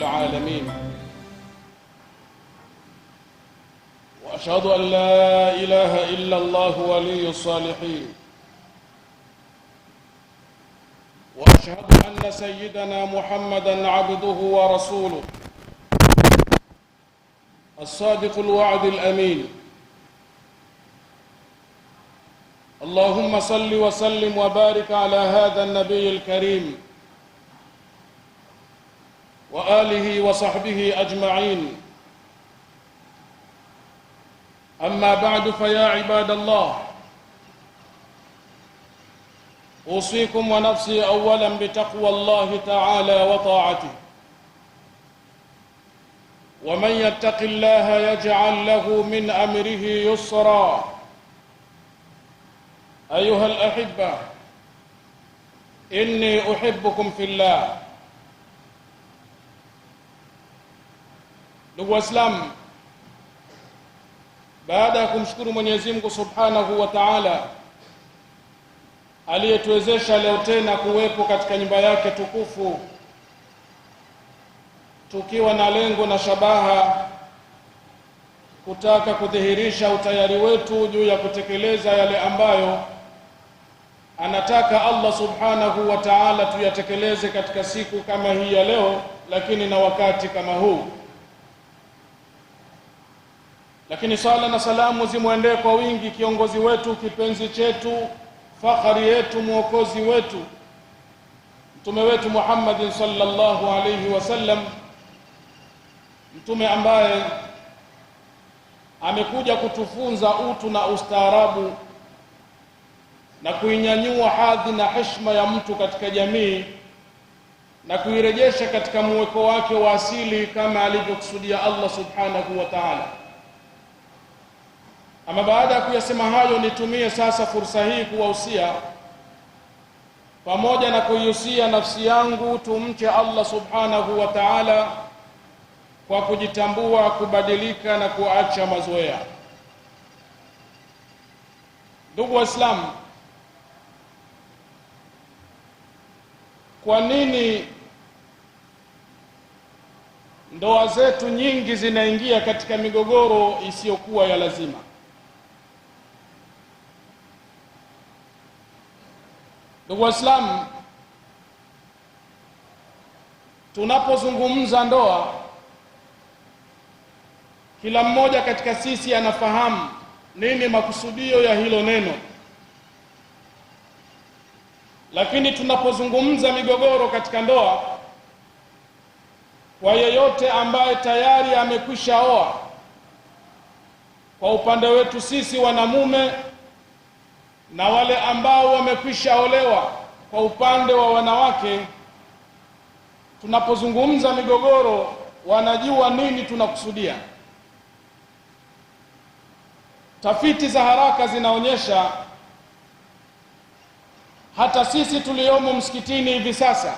العالمين، وأشهد أن لا إله إلا الله ولي الصالحين، وأشهد أن سيدنا محمدًا عبده ورسوله الصادق الوعد الأمين. اللهم صل وسلم وبارك على هذا النبي الكريم وآله وصحبه أجمعين. أما بعد، فيا عباد الله، أوصيكم ونفسي أولا بتقوى الله تعالى وطاعته، ومن يتق الله يجعل له من أمره يسرا. أيها الأحبة، إني أحبكم في الله. Ndugu Waislamu, baada ya kumshukuru Mwenyezi Mungu Subhanahu wa Ta'ala aliyetuwezesha leo tena kuwepo katika nyumba yake tukufu, tukiwa na lengo na shabaha kutaka kudhihirisha utayari wetu juu ya kutekeleza yale ambayo anataka Allah Subhanahu wa Ta'ala tuyatekeleze katika siku kama hii ya leo, lakini na wakati kama huu. Lakini sala na salamu zimwendee kwa wingi kiongozi wetu, kipenzi chetu, fakhari yetu, mwokozi wetu, mtume wetu Muhammad sallallahu alayhi wasallam, mtume ambaye amekuja kutufunza utu na ustaarabu na kuinyanyua hadhi na heshima ya mtu katika jamii na kuirejesha katika mweko wake wa asili kama alivyokusudia Allah Subhanahu wa Ta'ala. Ama baada ya kuyasema hayo, nitumie sasa fursa hii kuwahusia pamoja na kuihusia nafsi yangu tumche Allah Subhanahu wa Ta'ala kwa kujitambua, kubadilika na kuacha mazoea. Ndugu Waislamu, kwa nini ndoa zetu nyingi zinaingia katika migogoro isiyokuwa ya lazima? Ndugu Waislamu, tunapozungumza ndoa, kila mmoja katika sisi anafahamu nini makusudio ya hilo neno. Lakini tunapozungumza migogoro katika ndoa, kwa yeyote ambaye tayari amekwisha oa, kwa upande wetu sisi wanamume, na wale ambao wamekwisha olewa kwa upande wa wanawake, tunapozungumza migogoro wanajua nini tunakusudia. Tafiti za haraka zinaonyesha hata sisi tuliomo msikitini hivi sasa,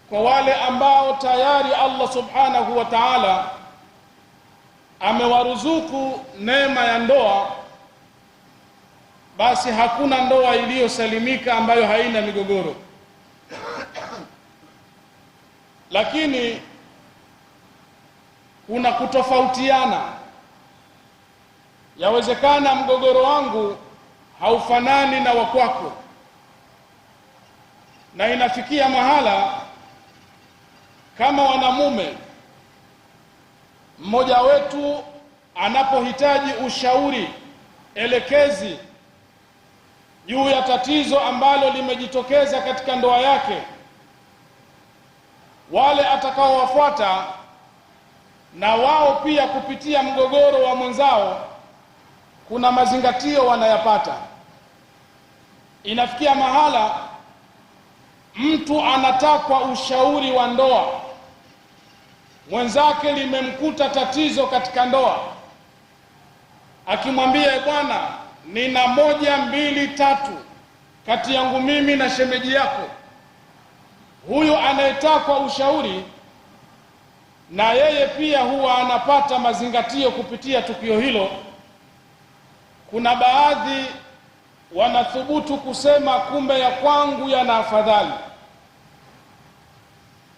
kwa wale ambao tayari Allah Subhanahu wa Ta'ala amewaruzuku neema ya ndoa, basi hakuna ndoa iliyosalimika ambayo haina migogoro. Lakini kuna kutofautiana. Yawezekana mgogoro wangu haufanani na wakwako, na inafikia mahala kama wanamume, mmoja wetu anapohitaji ushauri elekezi juu ya tatizo ambalo limejitokeza katika ndoa yake, wale atakaowafuata na wao pia kupitia mgogoro wa mwenzao kuna mazingatio wanayapata. Inafikia mahala mtu anatakwa ushauri wa ndoa, mwenzake limemkuta tatizo katika ndoa, akimwambia bwana, nina 1, 2, 3 kati yangu mimi na shemeji yako. Huyu anayetakwa ushauri na yeye pia huwa anapata mazingatio kupitia tukio hilo. Kuna baadhi wanathubutu kusema kumbe ya kwangu yana afadhali.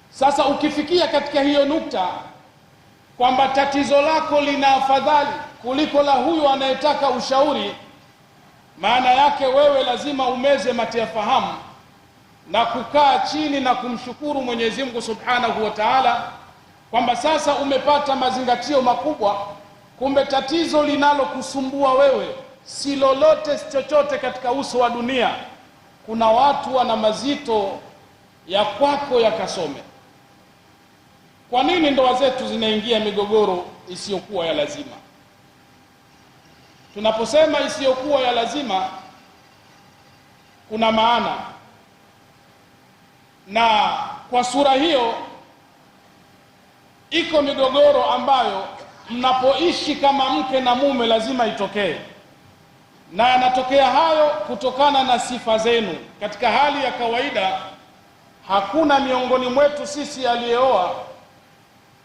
Sasa ukifikia katika hiyo nukta kwamba tatizo lako lina afadhali kuliko la huyo anayetaka ushauri, maana yake wewe lazima umeze mate ya fahamu na kukaa chini na kumshukuru Mwenyezi Mungu Subhanahu wa Ta'ala kwamba sasa umepata mazingatio makubwa. Kumbe tatizo linalokusumbua wewe si lolote, si chochote katika uso wa dunia. Kuna watu wana mazito ya kwako yakasome. Kwa nini ndoa zetu zinaingia migogoro isiyokuwa ya lazima? Tunaposema isiyokuwa ya lazima kuna maana, na kwa sura hiyo iko migogoro ambayo mnapoishi kama mke na mume lazima itokee, na yanatokea hayo kutokana na sifa zenu. Katika hali ya kawaida hakuna miongoni mwetu sisi aliyeoa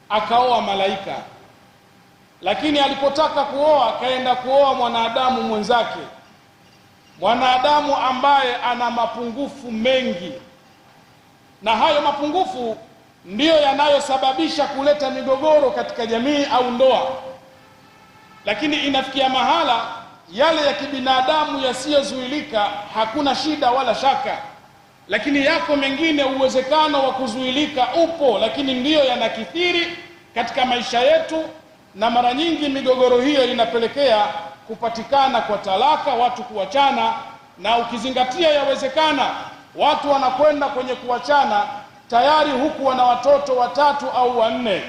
akaoa malaika, lakini alipotaka kuoa kaenda kuoa mwanadamu mwenzake, mwanadamu ambaye ana mapungufu mengi, na hayo mapungufu ndiyo yanayosababisha kuleta migogoro katika jamii au ndoa. Lakini inafikia mahala yale ya kibinadamu yasiyozuilika hakuna shida wala shaka, lakini yako mengine uwezekano wa kuzuilika upo, lakini ndiyo yanakithiri katika maisha yetu, na mara nyingi migogoro hiyo inapelekea kupatikana kwa talaka, watu kuachana. Na ukizingatia yawezekana watu wanakwenda kwenye kuachana tayari huku wana watoto 3 au 4.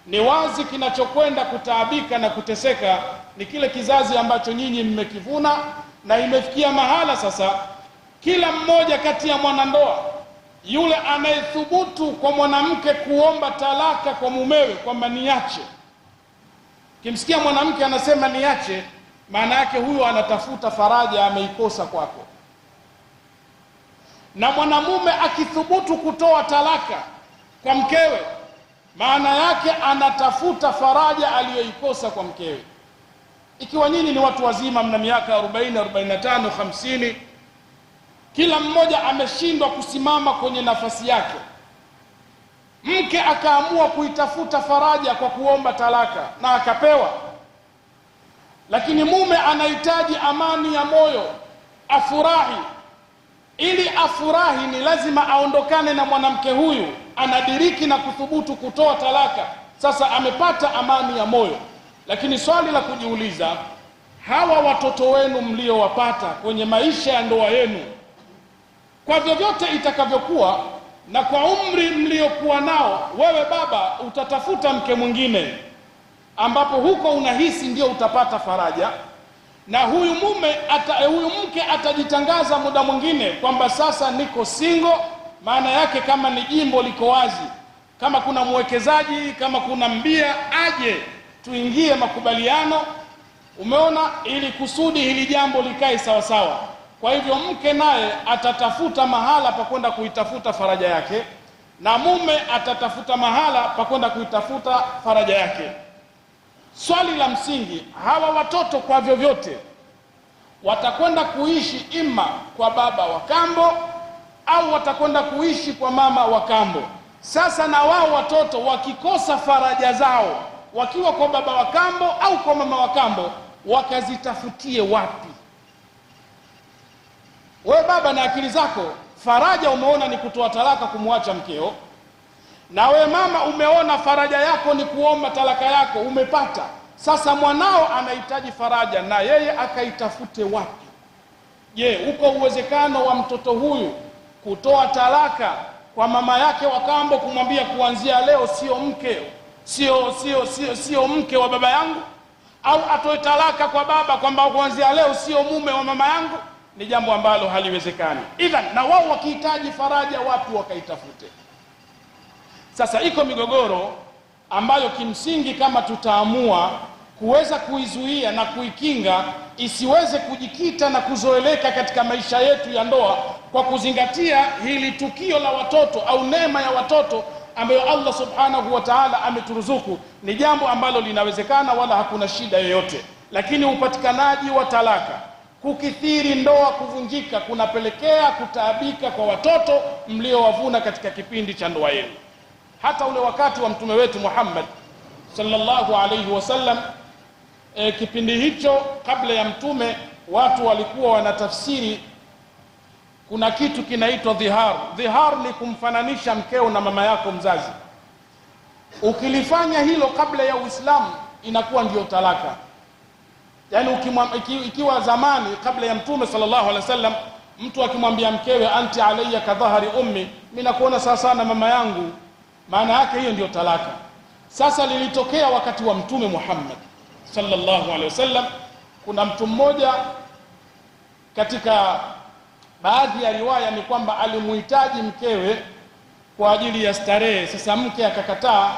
Ni wazi kinachokwenda kutaabika na kuteseka ni kile kizazi ambacho nyinyi mmekivuna, na imefikia mahala sasa kila mmoja kati ya mwanandoa yule anayethubutu kwa mwanamke kuomba talaka kwa mumewe kwamba niache. Kimsikia mwanamke anasema niache, maana yake huyo anatafuta faraja ameikosa kwako. Na mwanamume akithubutu kutoa talaka kwa mkewe, maana yake anatafuta faraja aliyoikosa kwa mkewe. Ikiwa nyinyi ni watu wazima, mna miaka 40, 45, 50, kila mmoja ameshindwa kusimama kwenye nafasi yake, mke akaamua kuitafuta faraja kwa kuomba talaka na akapewa, lakini mume anahitaji amani ya moyo, afurahi. Ili afurahi ni lazima aondokane na mwanamke huyu, anadiriki na kuthubutu kutoa talaka. Sasa amepata amani ya moyo. Lakini swali la kujiuliza, hawa watoto wenu mliowapata kwenye maisha ya ndoa yenu, kwa vyovyote itakavyokuwa na kwa umri mliokuwa nao, wewe baba utatafuta mke mwingine ambapo huko unahisi ndio utapata faraja, na huyu mke atajitangaza muda mwingine kwamba sasa niko single. Maana yake kama ni jimbo liko wazi, kama kuna mwekezaji, kama kuna mbia, aje tuingie makubaliano, umeona, ili kusudi hili jambo likae sawa sawa. Kwa hivyo mke naye atatafuta mahala pa kwenda kuitafuta faraja yake, na mume atatafuta mahala pa kwenda kuitafuta faraja yake. Swali la msingi, hawa watoto kwa vyovyote watakwenda kuishi ima kwa baba wa kambo au watakwenda kuishi kwa mama wa kambo. Sasa na wao watoto wakikosa faraja zao wakiwa kwa baba wa kambo au kwa mama wa kambo, wakazitafutie wapi? Wewe baba na akili zako, faraja umeona ni kutoa talaka, kumwacha mkeo, na wewe mama umeona faraja yako ni kuomba talaka yako, umepata. Sasa mwanao anahitaji faraja, na yeye akaitafute wapi? Je, uko uwezekano wa mtoto huyu kutoa talaka kwa mama yake wa kambo, kumwambia kuanzia leo sio mke wa baba yangu, au atoe talaka kwa baba kwamba kuanzia leo sio mume wa mama yangu? Ni jambo ambalo haliwezekani. Idhan, na wao wakihitaji faraja wapi wakaitafute? Sasa iko migogoro ambayo kimsingi kama tutaamua kuweza kuizuia na kuikinga isiweze kujikita na kuzoeleka katika maisha yetu ya ndoa, kwa kuzingatia hili tukio la watoto au neema ya watoto ambayo Allah Subhanahu wa Ta'ala ameturuzuku, ni jambo ambalo linawezekana wala hakuna shida yoyote. Lakini upatikanaji wa talaka, kukithiri ndoa kuvunjika, kunapelekea kutaabika kwa watoto mliowavuna katika kipindi cha ndoa yenu. hata ule wakati wa mtume wetu Muhammad sallallahu alayhi wasallam, kipindi hicho kabla ya mtume, watu walikuwa wanatafsiri kuna kitu kinaitwa dhihar. Dhihar ni kumfananisha mkeo na mama yako mzazi. Ukilifanya hilo kabla ya Uislamu inakuwa ndio talaka. Yani ikiwa zamani kabla ya mtume sallallahu alaihi wasallam, mtu akimwambia mkewe anti alayya ka dhahari ummi, mimi nakuona sawa sana mama yangu, maana yake hiyo ndio talaka. Sasa lilitokea wakati wa mtume Muhammad sallallahu alaihi wasallam, kuna mtu mmoja, katika baadhi ya riwaya ni kwamba alimuhitaji mkewe kwa ajili ya starehe. Sasa mke akakataa.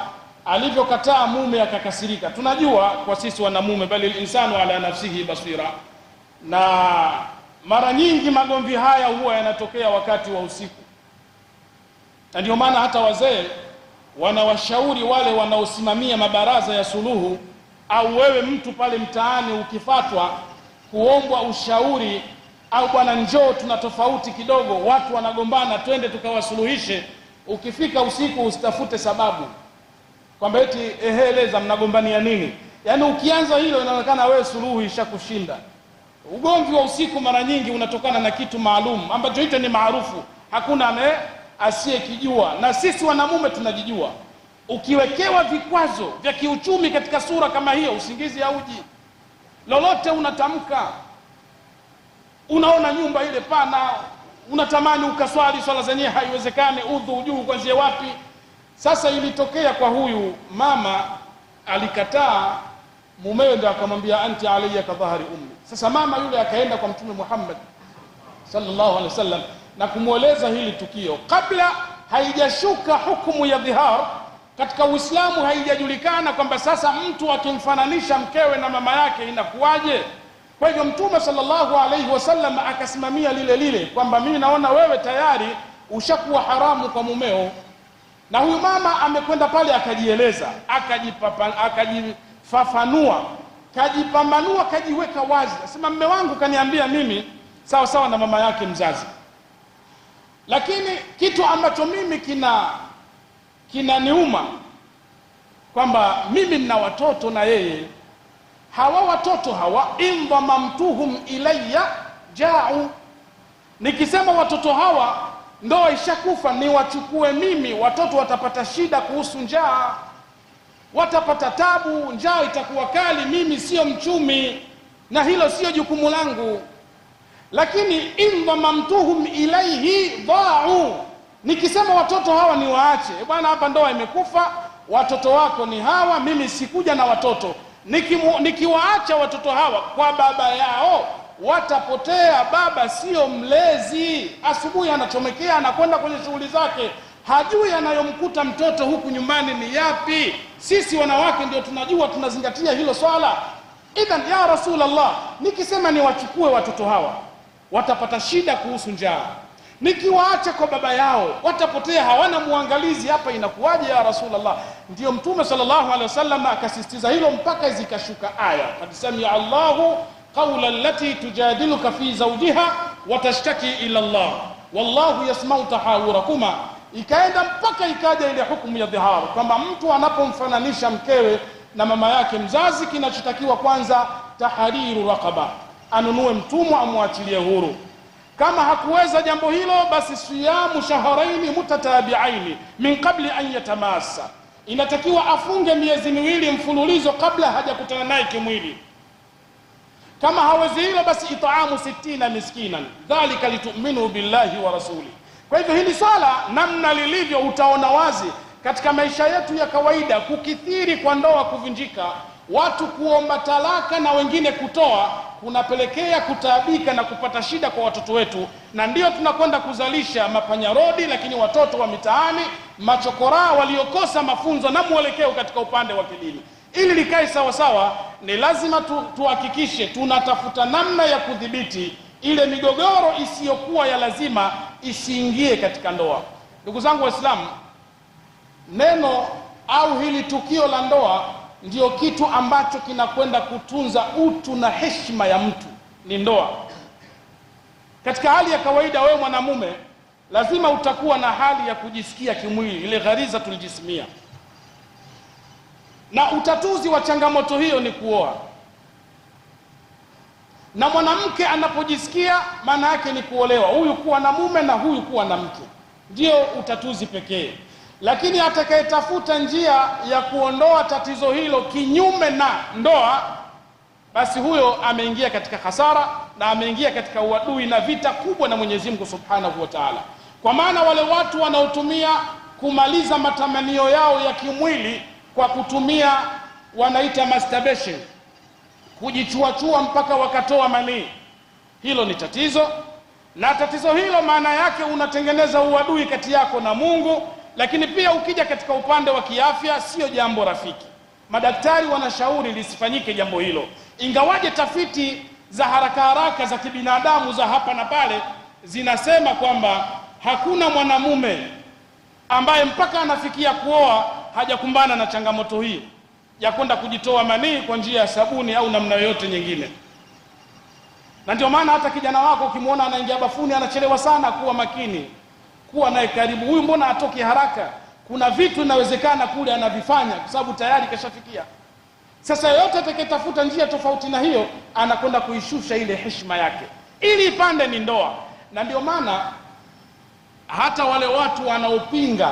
Alivyokataa, mume akakasirika. Tunajua kwa sisi wanamume, bali insanu ala nafsihi basira, na mara nyingi magomvi haya huwa yanatokea wakati wa usiku, na ndio maana hata wazee wanawashauri wale wanaosimamia mabaraza ya suluhu, au wewe mtu pale mtaani ukifatwa kuombwa ushauri, au bwana njoo tuna tofauti kidogo, watu wanagombana, twende tukawasuluhishe. Ukifika usiku usitafute sababu kwamba eti eleza mnagombania nini. Yani ukianza hilo inaonekana wewe suluhu ishakushinda. Ugomvi wa usiku mara nyingi unatokana na kitu maalum ambacho hicho ni maarufu, hakuna asiyekijua, na sisi wanamume tunajijua. Ukiwekewa vikwazo vya kiuchumi katika sura kama hiyo, usingizi hauji. Lolote unatamka, unaona nyumba ile pana, unatamani ukaswali swala zenyewe haiwezekani, udhu ujuu kwanzia wapi. Sasa ilitokea kwa huyu mama, alikataa, mumewe ndio akamwambia anti alayya ka dhahari ummi. Sasa mama yule akaenda kwa mtume Muhammad sallallahu alaihi wasallam na kumueleza hili tukio. Kabla haijashuka hukumu ya dhihar katika Uislamu, haijajulikana kwamba sasa mtu akimfananisha mkewe na mama yake inakuwaje. Kwa hivyo mtume sallallahu alaihi wasallam akasimamia lile kwamba mimi naona wewe tayari ushakuwa haramu kwa mumeo. Na huyu mama amekwenda pale akajieleza, akajifafanua, kajipambanua, kajiweka wazi. Nasema mume wangu kaniambia mimi sawa sawa na mama yake mzazi, lakini kitu ambacho mimi kinaniuma kwamba mimi nina watoto na yeye. Hawa watoto hawa indhamamtuhum ilayya ja'u, nikisema watoto hawa ndoa ishakufa ni wachukue mimi, watoto watapata shida kuhusu njaa, watapata tabu, njaa itakuwa kali, mimi sio mchumi na hilo sio jukumu langu. Lakini indhamamtuhum ilayhi dha'u, nikisema watoto hawa ni waache, bwana hapa ndoa imekufa, watoto wako ni hawa, mimi sikuja na watoto. Nikiwaacha watoto hawa kwa baba yao watapotea. Baba sio mlezi, asubuhi anachomekea anakwenda kwenye shughuli zake, hajui anayomkuta mtoto huku nyumbani ni yapi. Sisi wanawake ndio tunajua, tunazingatia hilo swala. Idhan ya Rasulullah, nikisema ni wachukue watoto hawa watapata shida kuhusu njaa, nikiwaacha kwa baba yao watapotea, hawana muangalizi, hapa inakuwaje ya Rasulullah? Ndio mtume sallallahu alaihi wasallam akasisitiza hilo mpaka zikashuka aya, qad samia Allahu qawla allati tujadiluka fi zawjiha wa tashtaki ila Allah wallahu yasma'u tahawurakuma. Ikaenda mpaka ikaja ile hukumu ya dhihar kwamba mtu anapomfananisha mkewe na mama yake mzazi, kinachotakiwa kwanza tahriru raqaba, anunue mtumwa amwachilie huru. Kama hakuweza jambo hilo, basi siyamu shahraini mutatabi'aini min qabli an yatamassa, inatakiwa afunge miezi miwili mfululizo kabla hajakutana naye kimwili. Kama hawezi hilo, basi itaamu 60 miskinan, dhalika litu'minu billahi wa rasuli. Kwa hivyo hili swala namna lilivyo, utaona wazi katika maisha yetu ya kawaida, kukithiri kwa ndoa kuvunjika, watu kuomba talaka na wengine kutoa, kunapelekea kutaabika na kupata shida kwa watoto wetu, na ndio tunakwenda kuzalisha mapanyarodi, lakini watoto wa mitaani, machokoraa waliokosa mafunzo na mwelekeo katika upande wa kidini. Ili likae sawa sawa, ni lazima tuhakikishe tunatafuta namna ya kudhibiti ile migogoro isiyokuwa ya lazima isiingie katika ndoa. Ndugu zangu Waislamu, neno au hili tukio la ndoa ndio kitu ambacho kinakwenda kutunza utu na heshima ya mtu, ni ndoa. Katika hali ya kawaida, wewe mwanamume lazima utakuwa na hali ya kujisikia kimwili, ile ghariza tulijismia, na utatuzi wa changamoto hiyo ni kuoa. Na mwanamke anapojisikia, maana yake ni kuolewa, huyu kuwa na mume na huyu kuwa na mke, ndio utatuzi pekee. Lakini atakayetafuta njia ya kuondoa tatizo hilo kinyume na ndoa, basi huyo ameingia katika hasara na ameingia katika uadui na vita kubwa na Mwenyezi Mungu Subhanahu wa Ta'ala. Kwa maana wale watu wanaotumia kumaliza matamanio yao ya kimwili kwa kutumia wanaita masturbation, kujichuachua mpaka wakatoa manii, hilo ni tatizo. Na tatizo hilo maana yake unatengeneza uadui kati yako na Mungu. Lakini pia ukija katika upande wa kiafya, sio jambo rafiki. Madaktari wanashauri lisifanyike jambo hilo, ingawaje tafiti za haraka haraka za kibinadamu za hapa na pale zinasema kwamba hakuna mwanamume ambaye mpaka anafikia kuoa hajakumbana na changamoto hii ya kwenda kujitoa manii kwa njia ya sabuni au namna yoyote nyingine. Na ndio maana hata kijana wako ukimwona anaingia bafuni anachelewa sana, kuwa makini, kuwa naye karibu. Huyu mbona atoki haraka? Kuna vitu inawezekana kule anavifanya kwa sababu tayari kashafikia. Sasa yote atakayetafuta njia tofauti na hiyo anakwenda kuishusha ile heshima yake ili ipande ni ndoa. Na ndio maana hata wale watu wanaopinga,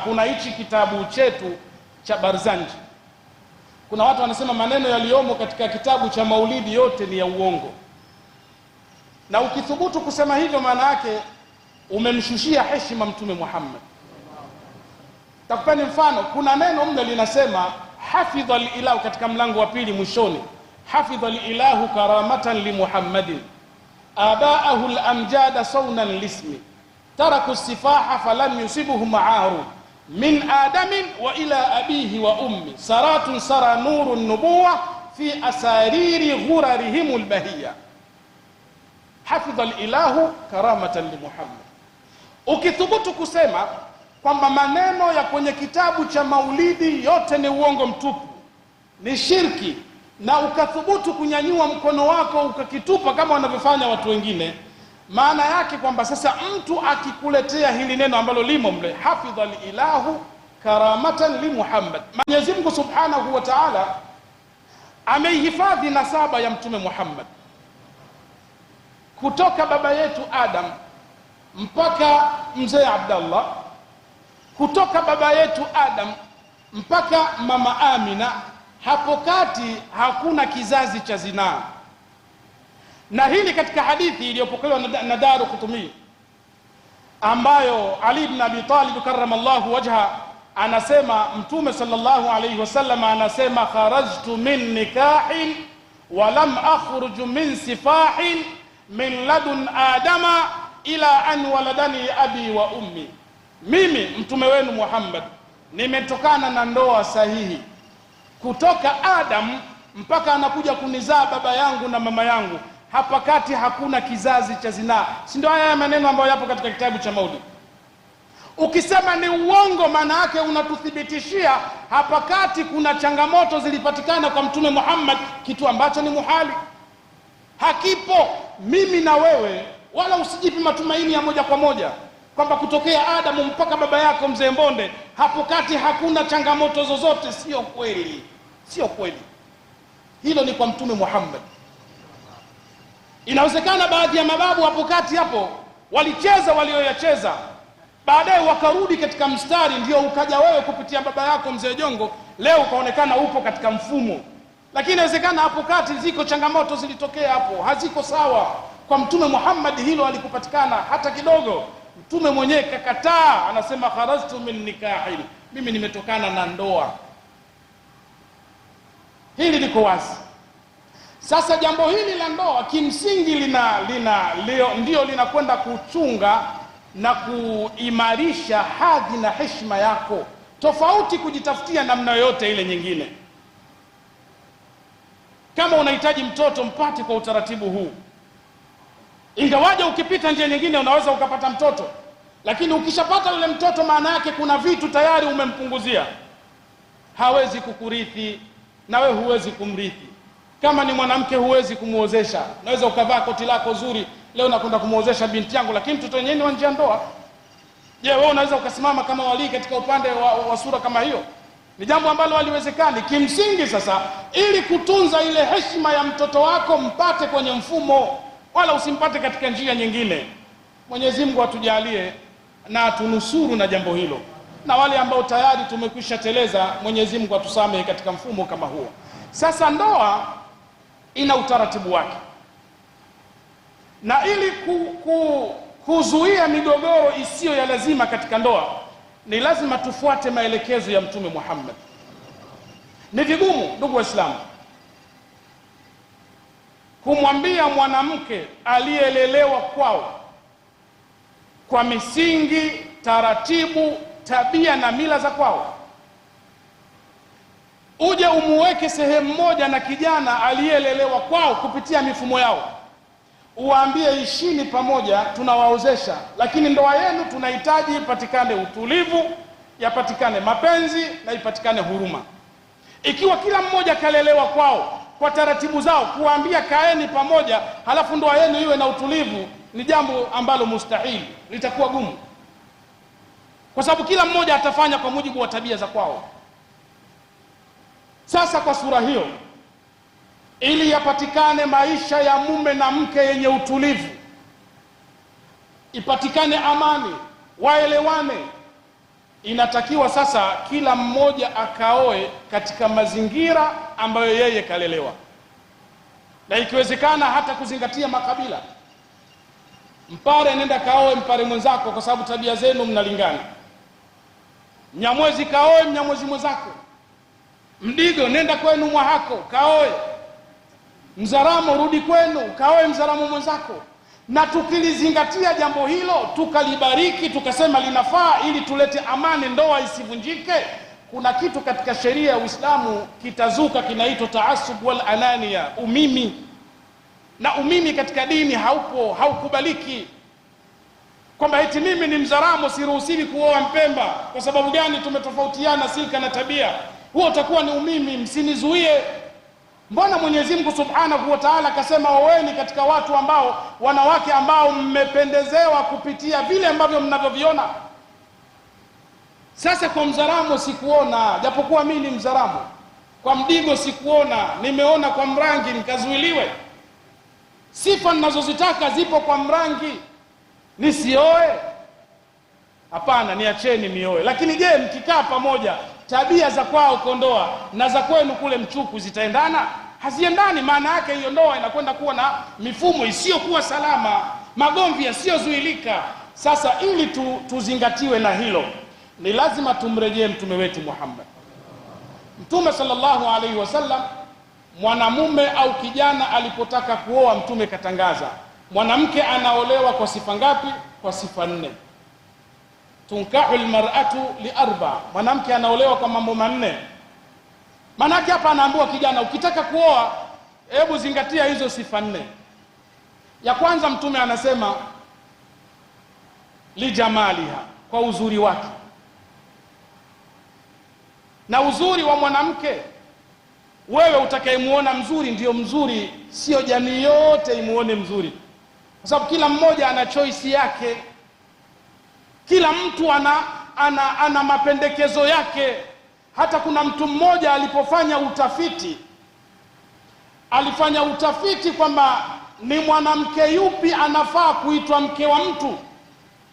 kuna hichi kitabu chetu cha Barzanji, kuna watu wanasema maneno yaliyomo katika kitabu cha Maulidi yote ni ya uongo. Na ukithubutu kusema hivyo, maana yake umemshushia heshima Mtume Muhammad. Takupeni mfano, kuna neno mle linasema hafidha al-ilahu katika mlango wa pili mwishoni, hafidha al-ilahu karamatan li Muhammadin abaahu al-amjada sawnan lismi taraku sifaha falam yusibuhu ma'aru min adamin wa ila abihi wa ummi saratun sara nuru nubuwa fi asariri ghurarihim al-bahiyya. Hafidha al-ilahu karamatan li Muhammad. Ukithubutu kusema kwamba maneno ya kwenye kitabu cha Maulidi yote ni uongo mtupu, ni shirki, na ukathubutu kunyanyua mkono wako ukakitupa kama wanavyofanya watu wengine, maana yake kwamba sasa mtu akikuletea hili neno ambalo limo mle, hafidha al-ilahu karamatan li Muhammad, Mwenyezi Mungu Subhanahu wa Ta'ala ameihifadhi nasaba ya Mtume Muhammad kutoka baba yetu Adam mpaka mzee Abdallah, kutoka baba yetu Adam mpaka mama Amina. Hapo kati hakuna kizazi cha zinaa. Na hili katika hadithi iliyopokelewa na Daruqutni, ambayo Ali ibn Abi Talib karramallahu wajha anasema, Mtume sallallahu alayhi wasallam anasema, kharajtu min nikahin wa lam akhruj min sifahin min ladun adama ila an waladani abi wa ummi. Mimi mtume wenu Muhammad nimetokana na ndoa sahihi kutoka Adam mpaka anakuja kunizaa baba yangu na mama yangu. Hapa kati hakuna kizazi cha zinaa. Si ndio haya maneno ambayo yapo katika kitabu cha Maulid? Ukisema ni uongo, maana yake unatuthibitishia hapa kati kuna changamoto zilipatikana kwa Mtume Muhammad, kitu ambacho ni muhali, hakipo. Mimi na wewe wala usijipi matumaini ya moja kwa moja kwamba kutokea Adamu mpaka baba yako mzee Mbonde hapo kati hakuna changamoto zozote. Sio kweli, sio kweli. Hilo ni kwa Mtume Muhammad. Inawezekana baadhi ya mababu hapo kati hapo walicheza walioyacheza, baadaye wakarudi katika mstari, ndio ukaja wewe kupitia baba yako mzee Jongo, leo ukaonekana upo katika mfumo. Lakini inawezekana hapo kati ziko changamoto zilitokea hapo, haziko sawa. Kwa Mtume Muhammad hilo alikupatikana hata kidogo. Mtume mwenyewe kakataa, anasema kharajtu min nikahin, mimi nimetokana na ndoa. Hili liko wazi. Sasa jambo hili la ndoa kimsingi ndio linakwenda kuchunga na kuimarisha hadhi na heshima yako, tofauti kujitafutia namna yote ile nyingine. Kama unahitaji mtoto, mpate kwa utaratibu huu. Ingawaje ukipita njia nyingine unaweza ukapata mtoto, lakini ukishapata yule mtoto, maana yake kuna vitu tayari umempunguzia. Hawezi kukurithi na wewe huwezi kumrithi. Kama ni mwanamke huwezi kumuozesha. Unaweza ukavaa koti lako zuri, leo nakwenda kumuozesha binti yangu, lakini mtoto wenyewe ni wa nje ya ndoa. Je, wewe unaweza ukasimama kama walii katika upande wa sura kama hiyo? Ni jambo ambalo haliwezekani. Kimsingi sasa, ili kutunza ile heshima ya mtoto wako, mpate kwenye mfumo, wala usimpate katika njia nyingine. Mwenyezi Mungu atujalie na atunusuru na jambo hilo, na wale ambao tayari tumekwisha teleza, Mwenyezi Mungu atusamehe katika mfumo kama huo. Sasa ndoa ina utaratibu wake, na ili kuzuia migogoro isiyo ya lazima katika ndoa, ni lazima tufuate maelekezo ya Mtume Muhammad. Ni vigumu, ndugu Waislamu, kumwambia mwanamke aliyelelewa kwao kwa misingi, taratibu, tabia na mila za kwao, uje umuweke sehemu moja na kijana aliyelelewa kwao kupitia mifumo yao, uwaambie ishini pamoja, tunawaozesha, lakini ndoa yenu tunahitaji ipatikane utulivu, yapatikane mapenzi na ipatikane huruma. Ikiwa kila mmoja kalelewa kwao kwa taratibu zao, kuwaambia kaeni pamoja halafu ndoa yenu iwe na utulivu, ni jambo ambalo mustahili, litakuwa gumu, kwa sababu kila mmoja atafanya kwa mujibu wa tabia za kwao. Sasa kwa sura hiyo, ili yapatikane maisha ya mume na mke yenye utulivu, ipatikane amani, waelewane, inatakiwa sasa kila mmoja akaoe katika mazingira ambayo yeye kalelewa, na ikiwezekana hata kuzingatia makabila. Mpare, nenda kaoe Mpare mwenzako kwa sababu tabia zenu mnalingana. Mnyamwezi kaoe Mnyamwezi mwenzako. Mdigo, nenda kwenu Mwahako kaoe. Mzaramo, rudi kwenu kaoe Mzaramo mwenzako. Na tukilizingatia jambo hilo, tukalibariki, tukasema linafaa, ili tulete amani, ndoa isivunjike, kuna kitu katika sheria ya Uislamu kitazuka, kinaitwa taasub wal anania, umimi. Na umimi katika dini haukubaliki, kwamba eti mimi ni Mzaramo siruhusiwi kuoa Mpemba. Kwa sababu gani? Tumetofautiana silka na tabia. Huo utakuwa ni umimi, msinizuie. Mbona Mwenyezi Mungu Subhanahu wa Ta'ala akasema oweni katika watu ambao, wanawake ambao mmependezewa kupitia vile ambavyo mnavyoviona. Sasa kwa Mzaramo sikuona, japokuwa mimi ni Mzaramo. Kwa Mdigo sikuona, nimeona kwa Mrangi nikazuiliwe. Sifa ninazozitaka zipo kwa Mrangi, nisioe? Hapana, niacheni nioe. Lakini je, mkikaa pamoja, tabia za kwao Kondoa na za kwenu kule Mchuku zitaendana? Haziendani. Maana yake hiyo ndoa inakwenda kuwa na mifumo isiyokuwa salama, magomvi yasiyozuilika. Sasa ili tuzingatiwe na hilo, ni lazima tumrejee mtume wetu Muhammad. Mtume sallallahu alaihi wasallam, mwanamume au kijana alipotaka kuoa, mtume katangaza mwanamke anaolewa kwa sifa ngapi? Kwa sifa 4. Tunkahu almar'atu li 4, mwanamke anaolewa kwa mambo 4. Maana yake hapa anaambiwa kijana, ukitaka kuoa, hebu zingatia hizo sifa 4. Ya kwanza, mtume anasema li jamaliha, kwa uzuri wake. Na uzuri wa mwanamke, wewe utakayemuona mzuri ndiyo mzuri, sio jamii yote imuone mzuri, kwa sababu kila mmoja ana choice yake. Kila mtu ana mapendekezo yake. Hata kuna mtu mmoja alipofanya utafiti, alifanya utafiti kwamba ni mwanamke yupi anafaa kuitwa mke wa mtu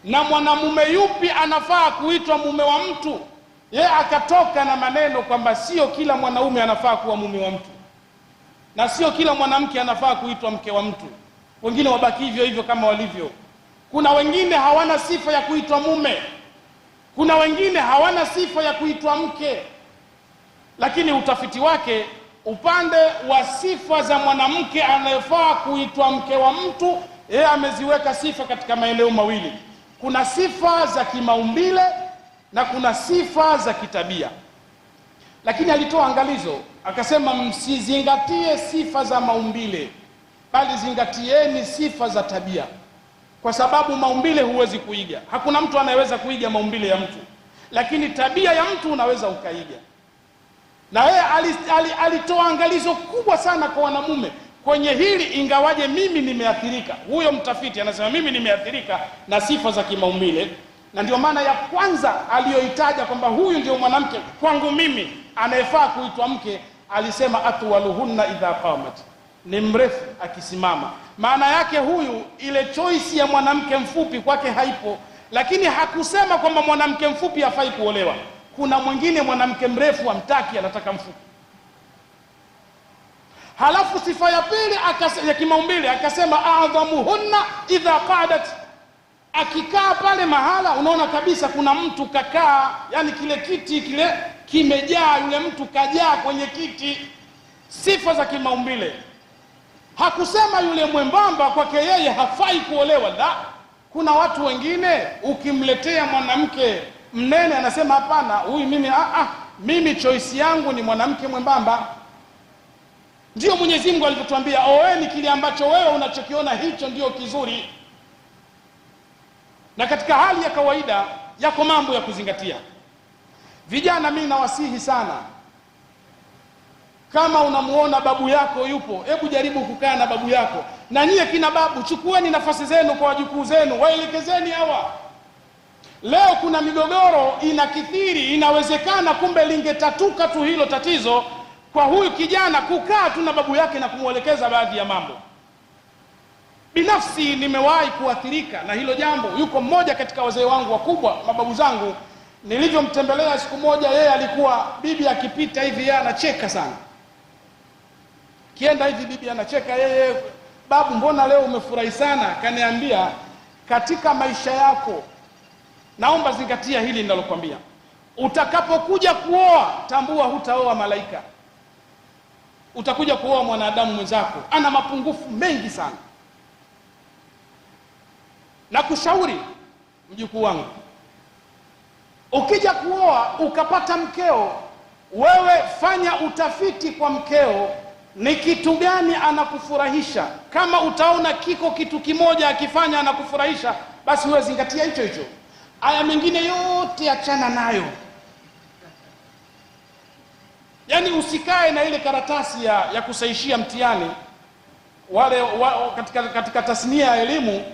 na mwanamume yupi anafaa kuitwa mume wa mtu. Yeye akatoka na maneno kwamba sio kila mwanaume anafaa kuwa mume wa mtu na sio kila mwanamke anafaa kuitwa mke wa mtu. Wengine wabaki hivyo hivyo kama walivyo. Kuna wengine hawana sifa ya kuitwa mume, kuna wengine hawana sifa ya kuitwa mke. Lakini utafiti wake, upande wa sifa za mwanamke anayefaa kuitwa mke wa mtu, yeye ameziweka sifa katika maeneo mawili. Kuna sifa za kimaumbile na kuna sifa za kitabia. Lakini alitoa angalizo, akasema msizingatie sifa za maumbile, bali zingatieni sifa za tabia. Kwa sababu maumbile huwezi kuiga, hakuna mtu anayeweza kuiga maumbile ya mtu, lakini tabia ya mtu unaweza ukaiga. Na yeye alitoa angalizo kubwa sana kwa wanamume kwenye hili, ingawaje mimi nimeathirika. Huyo mtafiti anasema mimi nimeathirika na sifa za kimaumbile, na ndio maana ya kwanza aliyoitaja kwamba huyu ndio mwanamke kwangu mimi anayefaa kuitwa mke, alisema atwaluhunna idha qamat, ni mrefu akisimama. Maana yake huyu, ile choice ya mwanamke mfupi kwake haipo, lakini hakusema kwamba mwanamke mfupi hafai kuolewa. Kuna mwingine mwanamke mrefu amtaki, anataka mfupi. Halafu sifa ya pili ya kimaumbile akasema a'dhamuhunna idha qadat, akikaa pale mahala unaona kabisa kuna mtu kakaa, yani kile kiti kile kimejaa, yule mtu kajaa kwenye kiti. Sifa za kimaumbile. Hakusema yule mwembamba kwake yeye hafai kuolewa, la. Kuna watu wengine ukimletea mwanamke mnene anasema hapana, huyu mimi choice yangu ni mwanamke mwembamba. Ndio Mwenyezi Mungu alivyotuambia, oeni kile ambacho wewe unachokiona hicho ndio kizuri. Na katika hali ya kawaida yako mambo ya kuzingatia. Vijana, mimi nawasihi sana, kama unamuona babu yako yupo, hebu jaribu kukaa na babu yako. Na nyie kina babu, chukueni nafasi zenu kwa wajukuu zenu, waelekezeni hawa. Leo kuna migogoro inakithiri, inawezekana kumbe lingetatuka tu hilo tatizo kwa huyu kijana kukaa tu na babu yake na kumwelekeza baadhi ya mambo. Binafsi nimewahi kuathirika na hilo jambo. Yuko mmoja katika wazee wangu wakubwa, mababu zangu, nilivyomtembelea siku moja, yeye alikuwa, bibi akipita hivi yeye anacheka sana. Kienda hivi bibi anacheka, yeye, babu mbona leo umefurahi sana? Kaniambia, katika maisha yako naomba zingatia hili ninalokuambia. Utakapokuja kuoa, tambua hutaoa malaika. Utakuja kuoa mwanadamu mwenzako, ana mapungufu mengi sana. Na kushauri mjukuu wangu, ukija kuoa ukapata mkeo, wewe fanya utafiti kwa mkeo, ni kitu gani anakufurahisha. Kama utaona kiko kitu kimoja akifanya anakufurahisha, basi wewe zingatia hicho hicho. Aya mengine yote achana nayo. Yani usikae na ile karatasi ya kusaishia mtihani. Katika tasnia ya elimu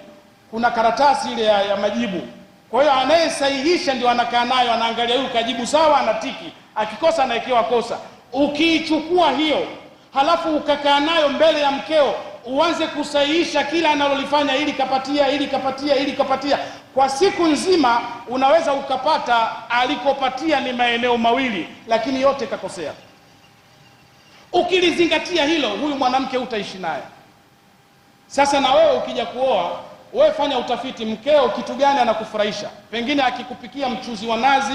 kuna karatasi ile ya majibu. Kwa hiyo anayesahihisha ndio anakaa nayo, anaangalia huyu kajibu sawa, anatiki, akikosa anawekewa kosa. Ukiichukua hiyo halafu ukakaa nayo mbele ya mkeo, uanze kusahihisha kila analolifanya, ili kapatia, kwa siku nzima unaweza ukapata alikopatia ni maeneo mawili, lakini yote kakosea. Ukilizingatia hilo, huyu mwanamke utaishi naye. Sasa na wewe ukija kuoa, wewe fanya utafiti, mkeo kitu gani anakufurahisha. Pengine akikupikia mchuzi wa nazi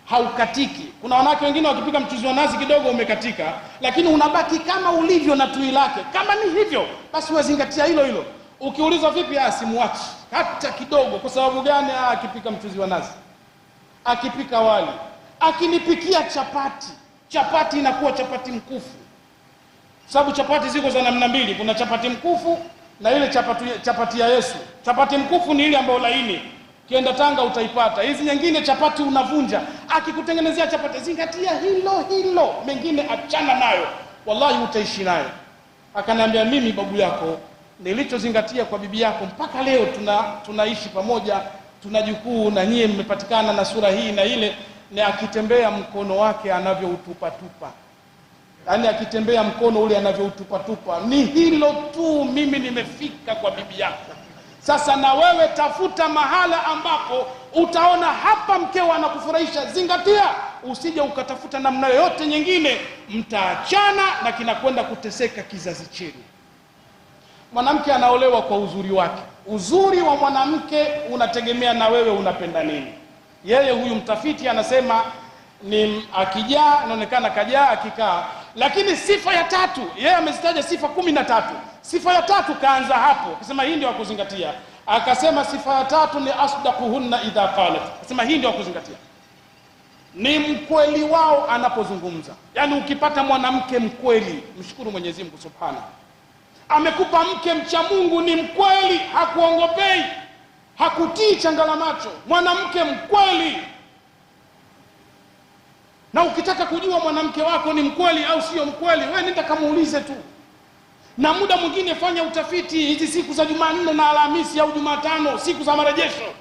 haukatiki. Kuna wanawake wengine wakipika mchuzi wa nazi kidogo umekatika, lakini unabaki kama ulivyo na tui lake. Kama ni hivyo, basi wewe zingatia hilo hilo. Ukiulizwa vipi, simuachi hata kidogo. Kwa sababu gani? Akipika mchuzi wa nazi, akipika wali, akinipikia chapati inakuwa chapati mkufu. Sababu chapati ziko za namna mbili, kuna chapati mkufu na ile chapati ya Yesu. Chapati mkufu ni ile ambayo laini, kienda Tanga utaipata. Hizi nyingine chapati unavunja. Akikutengenezea chapati, zingatia hilo, mengine achana nayo, wallahi utaishi nayo. Akaniambia, mimi babu yako nilichozingatia kwa bibi yako mpaka leo tunaishi pamoja, tunajukuu, na nyie mmepatikana na sura hii na ile, ni akitembea mkono wake anavyoutupa. Yaani akitembea mkono ule anavyoutupa. Ni hilo tu mimi nimefika kwa bibi yako. Sasa na wewe tafuta mahala ambapo utaona hapa mkeo anakufurahisha, zingatia. Usije ukatafuta namna yoyote nyingine, mtaachana na kinakwenda kuteseka kizazi chenu. Mwanamke anaolewa kwa uzuri wake. Uzuri wa mwanamke unategemea na wewe unapenda nini. Yeye huyu mtafiti anasema ni akijaa inaonekana kajaa, akikaa. Lakini sifa ya tatu, yeye amezitaja sifa 13. Sifa ya tatu kaanza hapo, akasema hii ndio kuzingatia. Akasema sifa ya tatu ni asdaquhunna idha qalat. Akasema hii ndio kuzingatia, ni mkweli wao anapozungumza. Yaani ukipata mwanamke mkweli, mshukuru Mwenyezi Mungu Subhanahu. Amekupa mke mcha Mungu, ni mkweli, hakuongopei, hakutii changala macho, mwanamke mkweli. Na ukitaka kujua mwanamke wako ni mkweli au sio mkweli, wewe nenda kamuulize tu. Na muda mwingine fanya utafiti hizi siku za Jumanne na Alhamisi au Jumatano, siku za marejesho.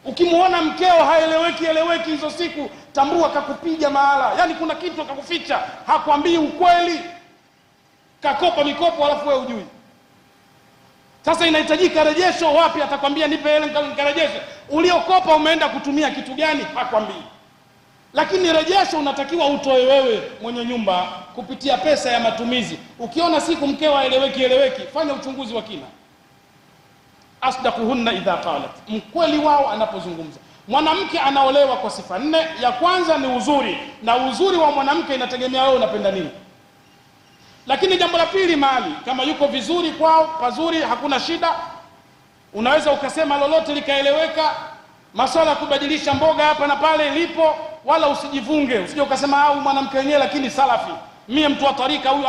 Ukimuona mkeo haeleweki hizo siku, tambua kakupiga mahala. Yaani kuna kitu akakuficha, hakwambii ukweli. Kakopa mikopo alafu wewe hujui. Sasa inahitajika rejesho. Wapi? Atakwambia nipe hela nikarejeshe. Uliokopa umeenda kutumia kitu gani? Hakwambii. Lakini rejesho unatakiwa utoe wewe mwenye nyumba kupitia pesa ya matumizi. Ukiona siku mkeo haeleweki, fanya uchunguzi wa kina. Asdaquhunna idha qalat, mkweli wao anapozungumza. Mwanamke anaolewa kwa sifa 4. Ya kwanza ni uzuri, na uzuri wa mwanamke inategemea wewe unapenda nini. Lakini jambo la pili, mali. Kama yuko vizuri kwao, pazuri, hakuna shida, unaweza ukasema lolote likaeleweka. Masuala ya kubadilisha mboga hapa na pale lipo, wala usijivunge. Usije ukasema au mwanamke wenyewe lakini salafi, mie mtu wa tarika huyu.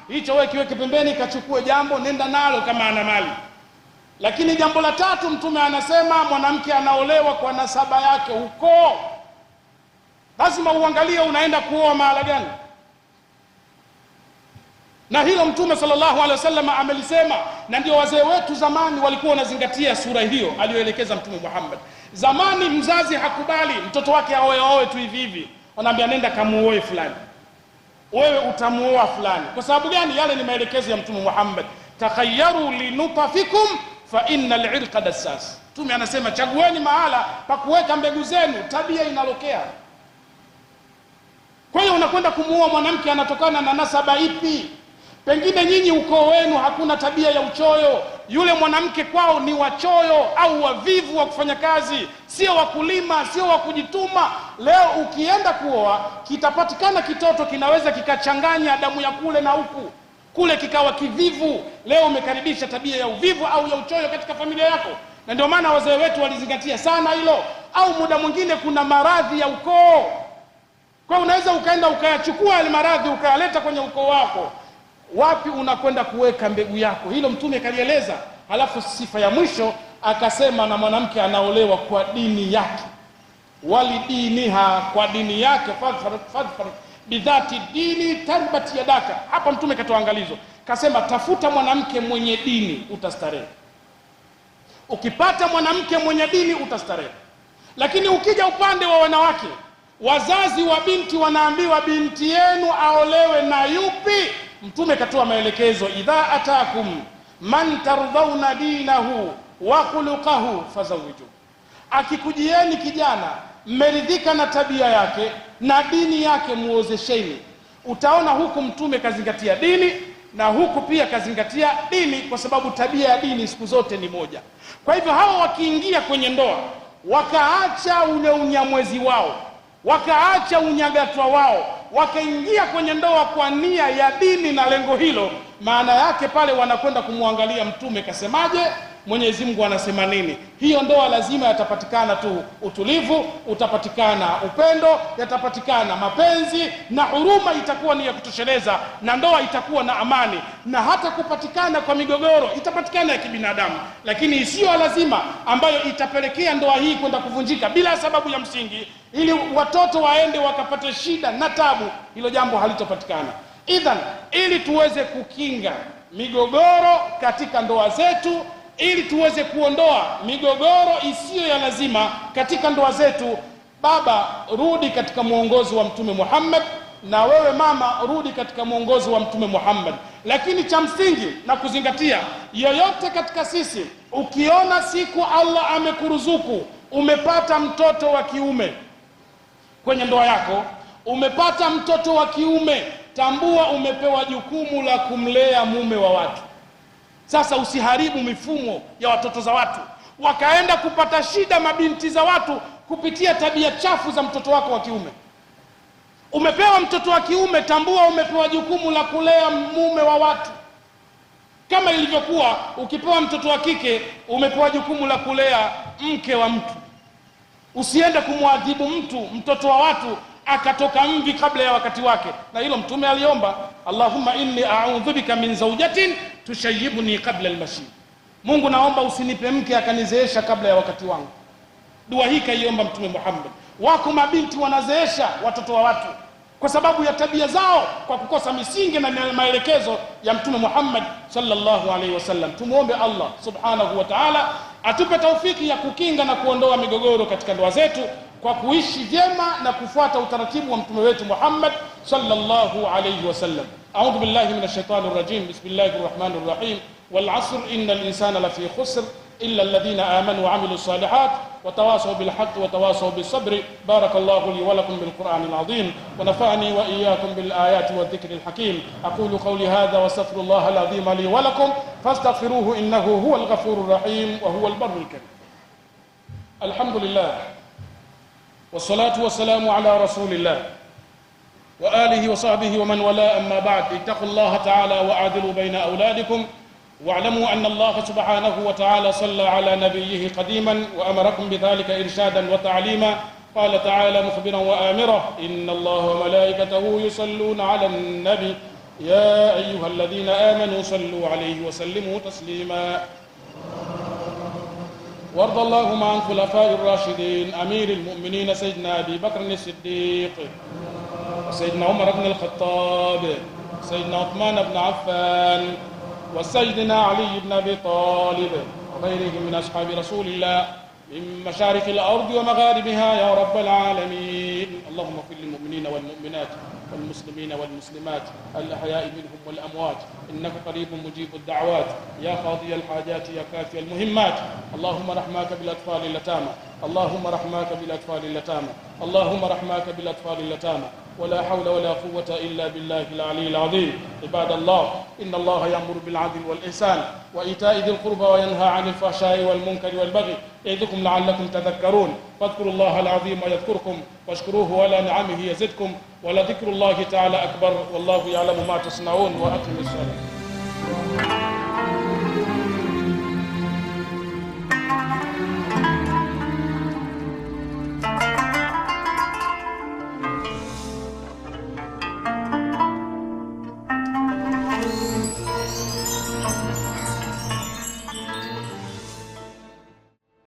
Hicho wewe kiweke pembeni, kachukue jambo, nenda nalo kama ana mali. Lakini jambo la tatu, Mtume anasema mwanamke anaolewa kwa nasaba yake, ukoo. Lazima uangalie unaenda kuoa mahala gani. Na hilo Mtume sallallahu alaihi wasallam amelisema, na ndio wazee wetu zamani walikuwa wanazingatia sura hiyo aliyoelekeza Mtume Muhammad. Zamani mzazi hakubali mtoto wake aoe tu hivi. Wanaambia nenda kamuoe fulani, wewe utamuoa fulani. Kwa sababu gani? Yale ni maelekezo ya Mtume Muhammad. Takhayyaru linutafikum fa innal irqa dassas. Mtume anasema chagueni mahala pa kuweka mbegu zenu, tabia inalokea. Kwa hiyo unakwenda kumuoa mwanamke anatokana na nasaba ipi? Pengine nyinyi ukoo wenu hakuna tabia ya uchoyo. Yule mwanamke kwao ni wachoyo au wavivu wa kufanya kazi, sio wakulima, sio wa kujituma. Leo ukienda kuoa, kitapatikana kitoto kinaweza kikachanganya damu ya kule na huku, kule kikawa kivivu. Leo umekaribisha tabia ya uvivu au ya uchoyo katika familia yako. Na ndio maana wazee wetu walizingatia sana hilo. Au muda mwingine kuna maradhi ya ukoo, kwa unaweza ukaenda ukayachukua ile maradhi ukayaleta kwenye ukoo wako. Wapi unakwenda kuweka mbegu yako? Hilo Mtume kalieleza. Halafu sifa ya mwisho akasema, na mwanamke anaolewa kwa dini yake. Walidiniha, kwa dini yake. Fadhfar bidhati dini tarbat yadaka. Hapa Mtume katoa angalizo, kasema tafuta mwanamke mwenye dini utastarehe. Ukipata mwanamke mwenye dini utastarehe. Lakini ukija upande wa wanawake, wazazi wa binti wanaambiwa binti yenu aolewe na yupi? Mtume katoa maelekezo, idha atakum man tardhauna dinahu wa khuluquhu fazawiju. Akikujieni kijana mmeridhika na tabia yake na dini yake, muozesheni. Utaona huku Mtume kazingatia dini na huku pia kazingatia dini, kwa sababu tabia ya dini siku zote ni moja. Kwa hivyo hawa wakiingia kwenye ndoa wakaacha ule unyamwezi wao, wakaacha unyagatwa wao, wakaingia kwenye ndoa kwa nia ya dini na lengo hilo, maana yake pale wanakwenda kumwangalia Mtume kasemaje, Mwenyezi Mungu anasema nini. Hiyo ndoa lazima yatapatikana tu utulivu, utapatikana upendo, yatapatikana mapenzi, na huruma itakuwa ni ya kutosheleza, na ndoa itakuwa na amani, na hata kupatikana kwa migogoro itapatikana ya kibinadamu, lakini isiyo lazima ambayo itapelekea ndoa hii kwenda kuvunjika bila sababu ya msingi, ili watoto waende wakapate shida na tabu. Hilo jambo halitopatikana. Idhan, ili tuweze kukinga migogoro katika ndoa zetu, ili tuweze kuondoa migogoro isiyo ya lazima katika ndoa zetu, baba, rudi katika mwongozo wa Mtume Muhammad, na wewe mama, rudi katika mwongozo wa Mtume Muhammad. Lakini cha msingi na kuzingatia, yoyote katika sisi, ukiona siku Allah amekuruzuku umepata mtoto wa kiume kwenye ndoa yako, umepata mtoto wa kiume, tambua umepewa jukumu la kumlea mume wa watu. Sasa usiharibu mifumo ya watoto za watu, wakaenda kupata shida mabinti za watu kupitia tabia chafu za mtoto wako wa kiume. Umepewa mtoto wa kiume, tambua umepewa jukumu la kulea mume wa watu. Kama ilivyokuwa ukipewa mtoto wa kike, umepewa jukumu la kulea mke wa mtu. Usiende kumwadhibu mtoto wa watu akatoka mvi kabla ya wakati wake. Na hilo Mtume aliomba, Allahumma inni a'udhu bika min zawjatin tushayibuni qabla al-mashib. Mungu, naomba usinipe mke akanizeesha kabla ya wakati wangu. Dua hii kaiomba Mtume Muhammad. Wako mabinti wanazeesha watoto wa watu kwa sababu ya tabia zao, kwa kukosa misingi na maelekezo ya Mtume Muhammad sallallahu alaihi wasallam. Tumuombe Allah subhanahu wa ta'ala atupe taufiki ya kukinga na kuondoa migogoro katika ndoa zetu kwa kuishi vyema na kufuata utaratibu wa mtume wetu Muhammad sallallahu alaihi wasallam. A'udhu billahi minash shaitani rajim. Bismillahir rahmanir rahim. Wal 'asr innal insana lafi khusr إلا الذين آمنوا وعملوا الصالحات وتواصوا بالحق وتواصوا بالصبر. بارك الله لي ولكم بالقرآن العظيم ونفعني وإياكم بالآيات والذكر الحكيم. أقول قولي هذا واستغفر الله العظيم لي ولكم فاستغفروه إنه هو الغفور الرحيم وهو البر الكريم. الحمد لله والصلاة والسلام على رسول الله وآله وصحبه ومن والاه، أما بعد. اتقوا الله تعالى وأعدلوا بين أولادكم واعلموا أن الله سبحانه وتعالى صلى على نبيه قديما وأمركم بذلك إرشادا وتعليما. قال تعالى مخبرا وآمرا: إن الله وملائكته يصلون على النبي يا أيها الذين آمنوا صلوا عليه وسلموا تسليما. وارض اللهم عن خلفاء الراشدين أمير المؤمنين سيدنا أبي بكر الصديق وسيدنا عمر بن الخطاب سيدنا عثمان بن عفان وسيدنا علي بن أبي طالب وغيرهم من أصحاب رسول الله من مشارق الأرض ومغاربها يا رب العالمين. اللهم اغفر للمؤمنين والمؤمنات والمسلمين والمسلمات الأحياء منهم والأموات إنك قريب مجيب الدعوات يا قاضي الحاجات يا كافي المهمات. اللهم رحماك بالأطفال اليتامى، اللهم رحماك بالأطفال اليتامى، اللهم رحماك بالأطفال اليتامى، ولا حول ولا قوة إلا بالله العلي العظيم. عباد الله، إن الله يأمر بالعدل والإحسان وإيتاء ذي القربى وينهى عن الفحشاء والمنكر والبغي يعظكم لعلكم تذكرون. فاذكروا الله العظيم يذكركم واشكروه على نعمه يزدكم ولذكر الله تعالى أكبر والله يعلم ما تصنعون. وأقم الصلاة.